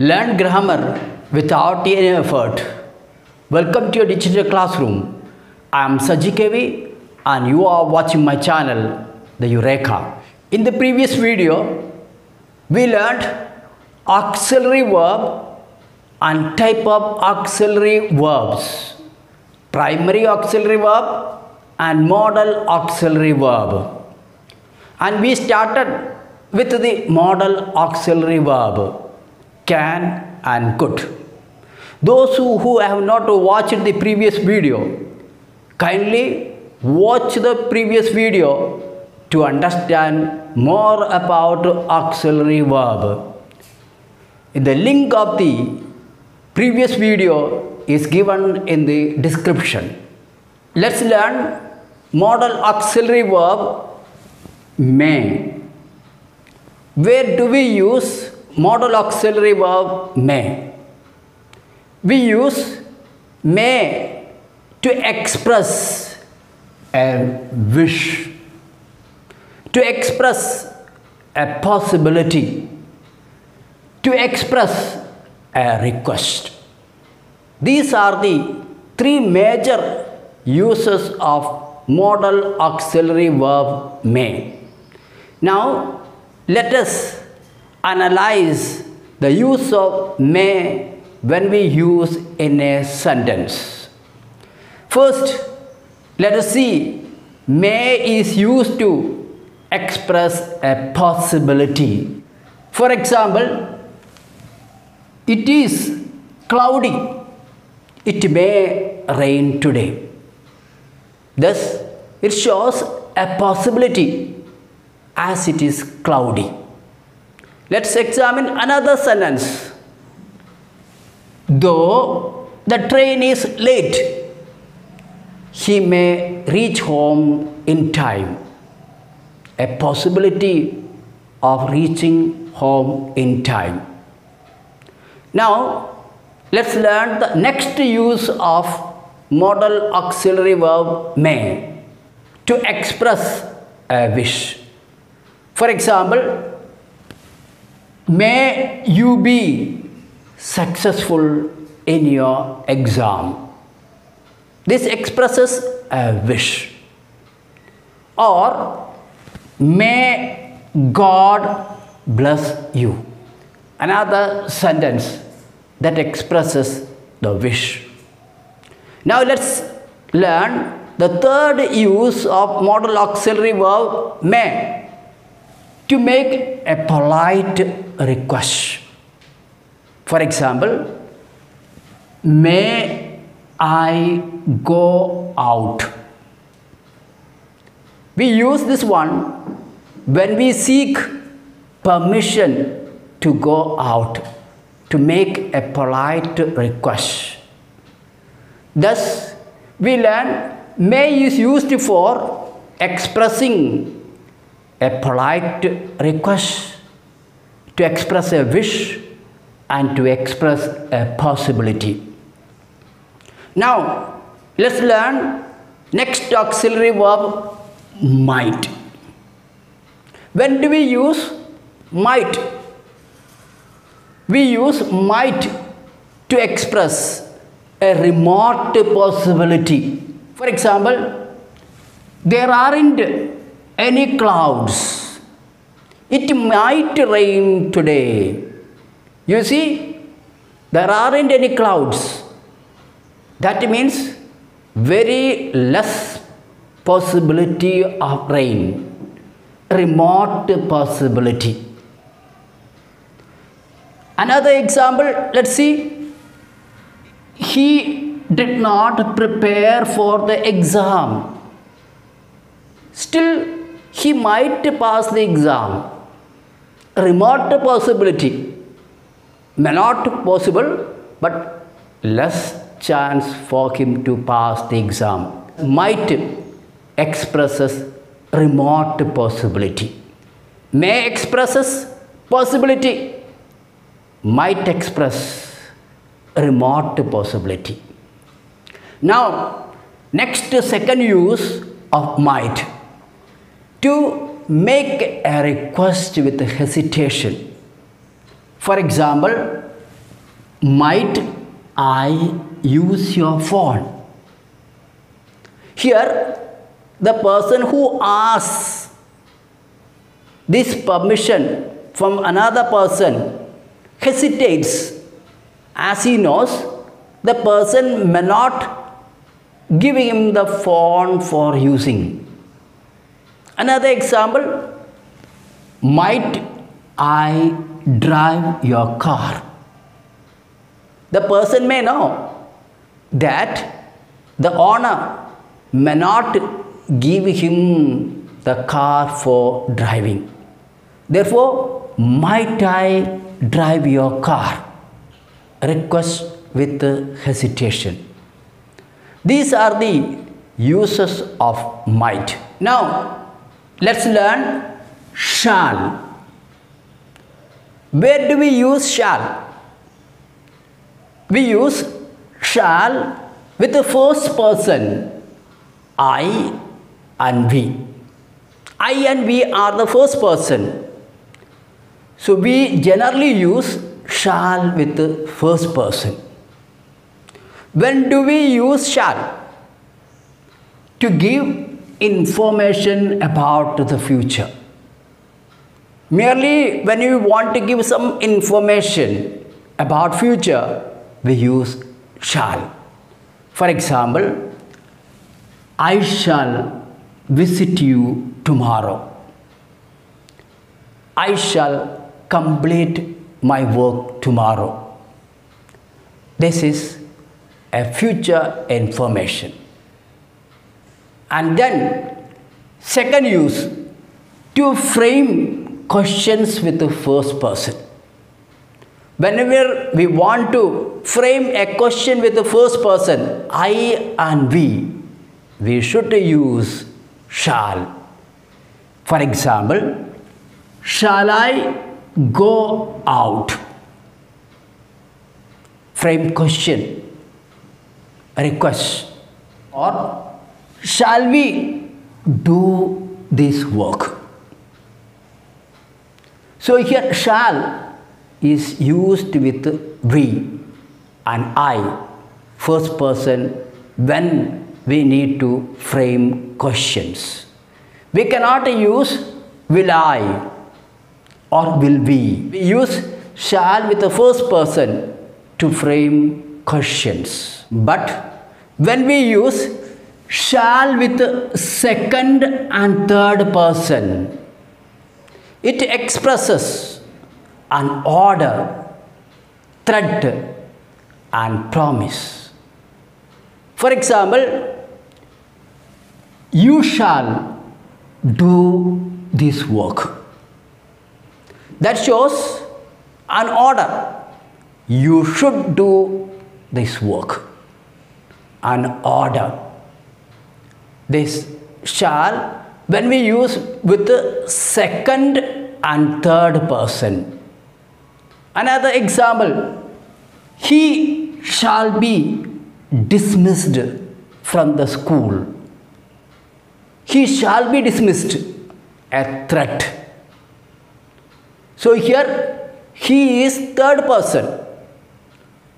Learn grammar without any effort. Welcome to your digital classroom. I am Saji Kevi and you are watching my channel, The Eureka. In the previous video, we learned auxiliary verb and type of auxiliary verbs. Primary auxiliary verb and modal auxiliary verb. And we started with the modal auxiliary verb, can and could. Those who have not watched the previous video, kindly watch the previous video to understand more about auxiliary verb. The link of the previous video is given in the description. Let's learn modal auxiliary verb may. Where do we use modal auxiliary verb may? We use may to express a wish, to express a possibility, to express a request. These are the three major uses of modal auxiliary verb may. Now, let us analyze the use of may when we use in a sentence. First, let us see may is used to express a possibility. For example, it is cloudy. It may rain today. Thus, it shows a possibility as it is cloudy. Let's examine another sentence. Though the train is late, he may reach home in time. A possibility of reaching home in time. Now, let's learn the next use of modal auxiliary verb may to express a wish. For example, may you be successful in your exam. This expresses a wish. Or, may God bless you. Another sentence that expresses the wish. Now let's learn the third use of modal auxiliary verb may to make a polite request. For example, may I go out? We use this one when we seek permission to go out, to make a polite request. Thus, we learn may is used for expressing a polite request, to express a wish, and to express a possibility. Now, let's learn next auxiliary verb, might. When do we use might? We use might to express a remote possibility. For example, there aren't any clouds. It might rain today. You see, there aren't any clouds. That means very less possibility of rain. Remote possibility. Another example, let's see. He did not prepare for the exam. Still, he might pass the exam. Remote possibility. May not possible, but less chance for him to pass the exam. Might expresses remote possibility. May expresses possibility. Might express remote possibility. Now, next second use of might. To make a request with hesitation. For example, might I use your phone? Here, the person who asks this permission from another person hesitates, as he knows the person may not give him the phone for using. Another example, might I drive your car? The person may know that the owner may not give him the car for driving. Therefore, might I drive your car? Request with hesitation. These are the uses of might. Now, let's learn shall. Where do we use shall? We use shall with the first person, I and we. I and we are the first person. So we generally use shall with the first person. When do we use shall? To give information about the future. Merely when you want to give some information about future, we use shall. For example, I shall visit you tomorrow. I shall complete my work tomorrow. This is a future information. And then, second use, to frame questions with the first person. Whenever we want to frame a question with the first person, I and we should use shall. For example, shall I go out? Frame question, request. Or shall we do this work? So here shall is used with we and I, first person, when we need to frame questions. We cannot use will I or will we. We use shall with the first person to frame questions. But when we use shall with the second and third person, it expresses an order, threat, and promise. For example, you shall do this work. That shows an order. You should do this work. An order. This shall, when we use with the second and third person. Another example, he shall be dismissed from the school. He shall be dismissed, a threat. So here, he is third person.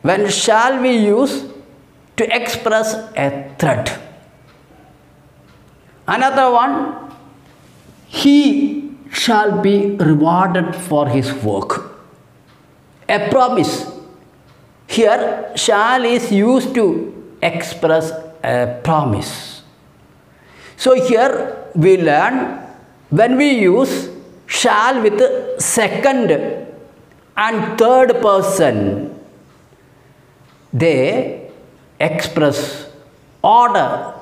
When shall we use to express a threat? Another one, he shall be rewarded for his work. A promise. Here, shall is used to express a promise. So here we learn when we use shall with the second and third person, they express order,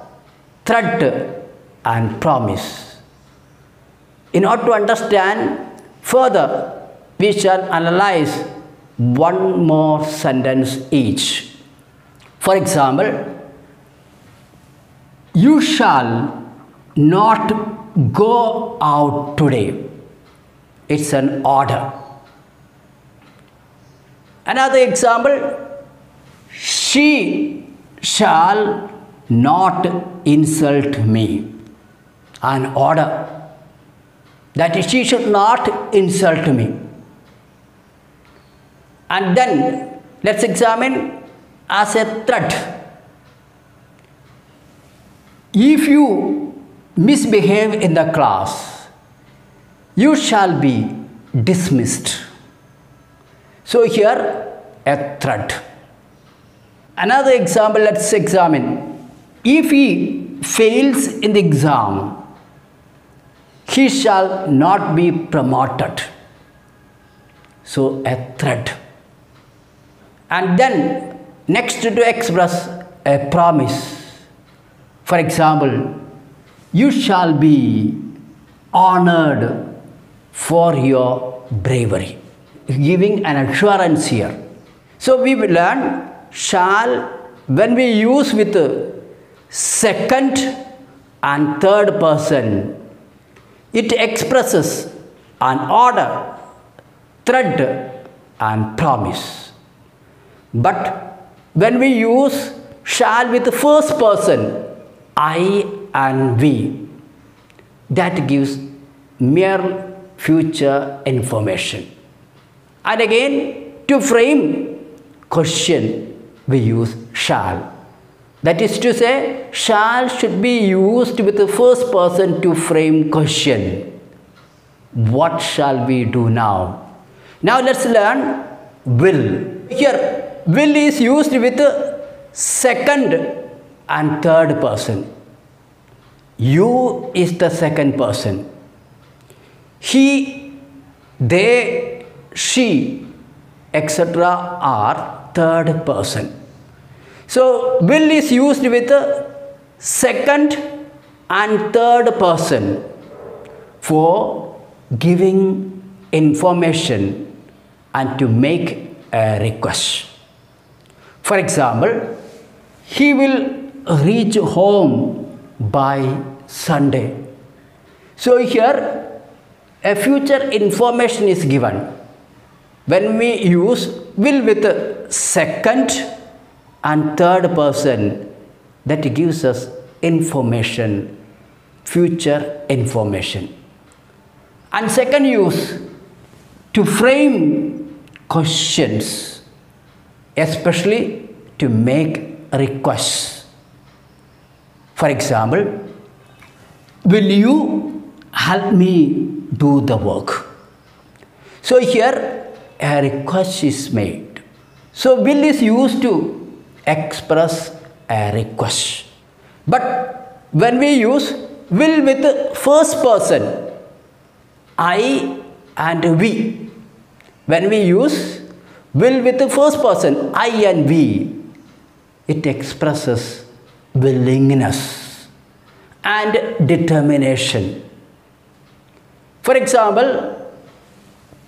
threat, and promise. In order to understand further, we shall analyze one more sentence each. For example, you shall not go out today. It's an order. Another example, she shall not insult me. An order. That is, she should not insult me. And then Let's examine as a threat. If you misbehave in the class, you shall be dismissed. So here a threat. Another example, let's examine. If he fails in the exam, he shall not be promoted. So a threat. And then next to express a promise. For example, you shall be honored for your bravery. Giving an assurance here. So we will learn shall when we use with second and third person, it expresses an order, threat and promise. But when we use shall with the first person, I and we, that gives mere future information. And again, to frame question, we use shall. That is to say, shall should be used with the first person to frame question. What shall we do now? Now let's learn will. Here, will is used with the second and third person. You is the second person. He, they, she, etc. are third person. So, will is used with the second and third person for giving information and to make a request. For example, he will reach home by Sunday. So, here a future information is given. When we use will with the second and third person, that gives us information, future information. And second use, to frame questions, especially to make requests. For example, will you help me do the work? So here a request is made. So will is used to express a request. But when we use will with the first person, I and we, when we use will with the first person, I and we, it expresses willingness and determination. For example,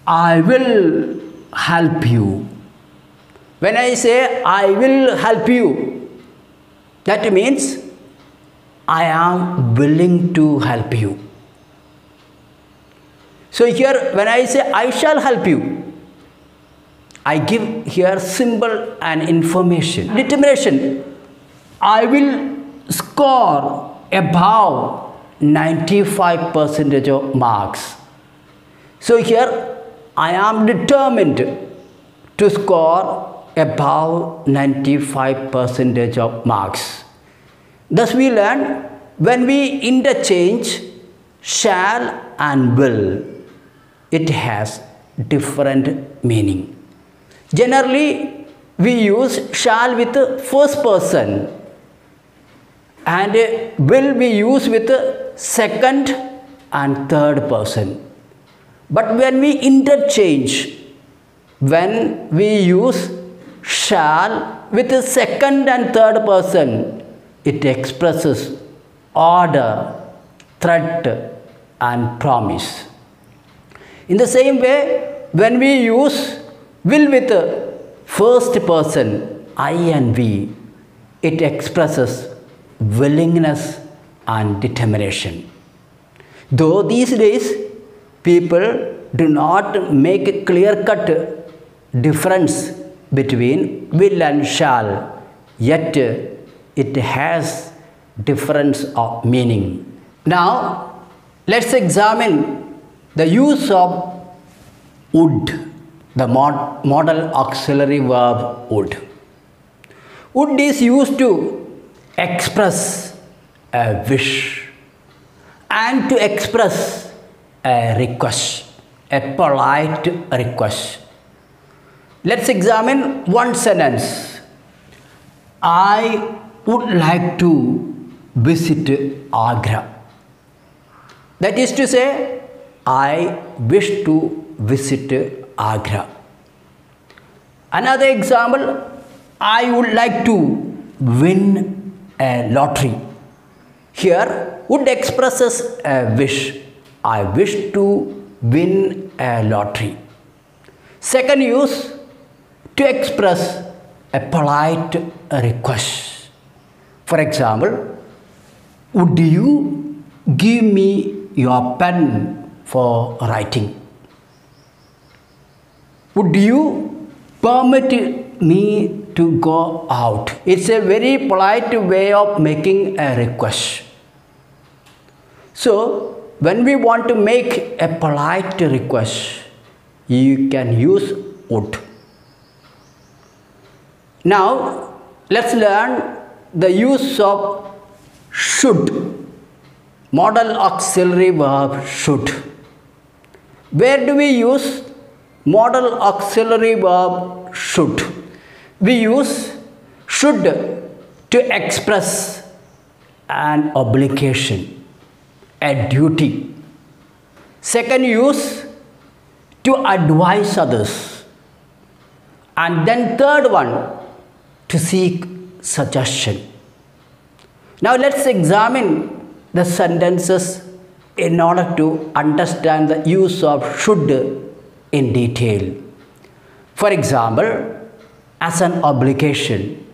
I will help you. When I say I will help you, that means I am willing to help you. So here when I say I shall help you, I give here symbol and information. Determination. I will score above 95% of marks. So here I am determined to score above 95% of marks. Thus we learn when we interchange shall and will, it has different meaning. Generally we use shall with the first person and will be used with the second and third person. But when we interchange, when we use shall with the second and third person, it expresses order, threat and promise. In the same way, when we use will with the first person, I and we, it expresses willingness and determination. Though these days people do not make a clear-cut difference between will and shall, yet it has difference of meaning. Now let's examine the use of would. the modal auxiliary verb would. Would is used to express a wish and to express a request, a polite request. Let's examine one sentence. I would like to visit Agra. That is to say, I wish to visit Agra. Another example, I would like to win a lottery. Here, would expresses a wish. I wish to win a lottery. Second use, to express a polite request. For example, would you give me your pen for writing? Would you permit me to go out? It's a very polite way of making a request. So, when we want to make a polite request, you can use would. Now, let's learn the use of should, modal auxiliary verb should. Where do we use modal auxiliary verb should? We use should to express an obligation, a duty. Second use, to advise others. And then third one, to seek suggestion. Now let's examine the sentences in order to understand the use of should in detail. For example, as an obligation,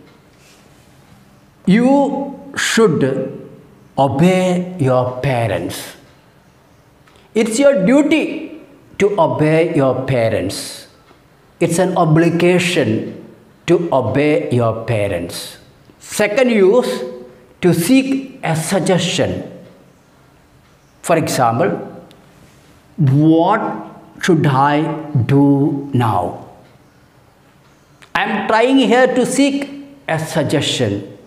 you should obey your parents. It's your duty to obey your parents. It's an obligation to obey your parents. Second use, to seek a suggestion. For example, what should I do now? I am trying here to seek a suggestion.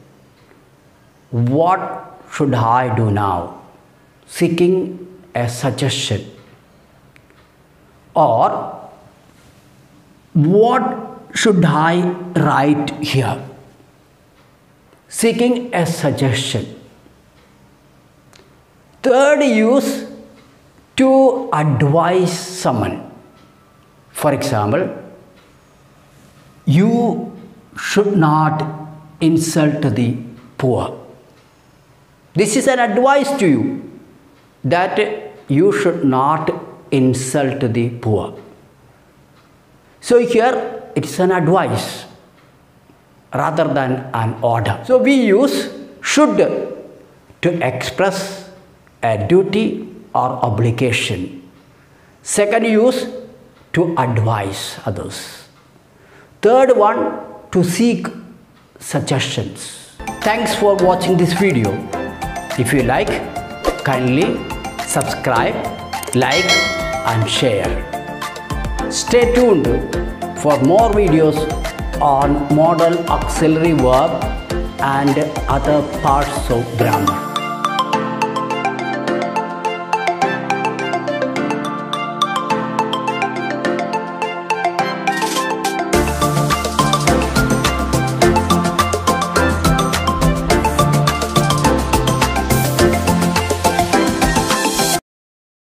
What should I do now? Seeking a suggestion. Or what should I write here? Seeking a suggestion. Third use, to advise someone. For example, you should not insult the poor. This is an advice to you that you should not insult the poor. So here it is an advice rather than an order. So we use should to express a duty or obligation. Second use, to advise others. Third one, to seek suggestions. Thanks for watching this video. If you like, kindly subscribe, like and share. Stay tuned for more videos on modal auxiliary verb and other parts of grammar.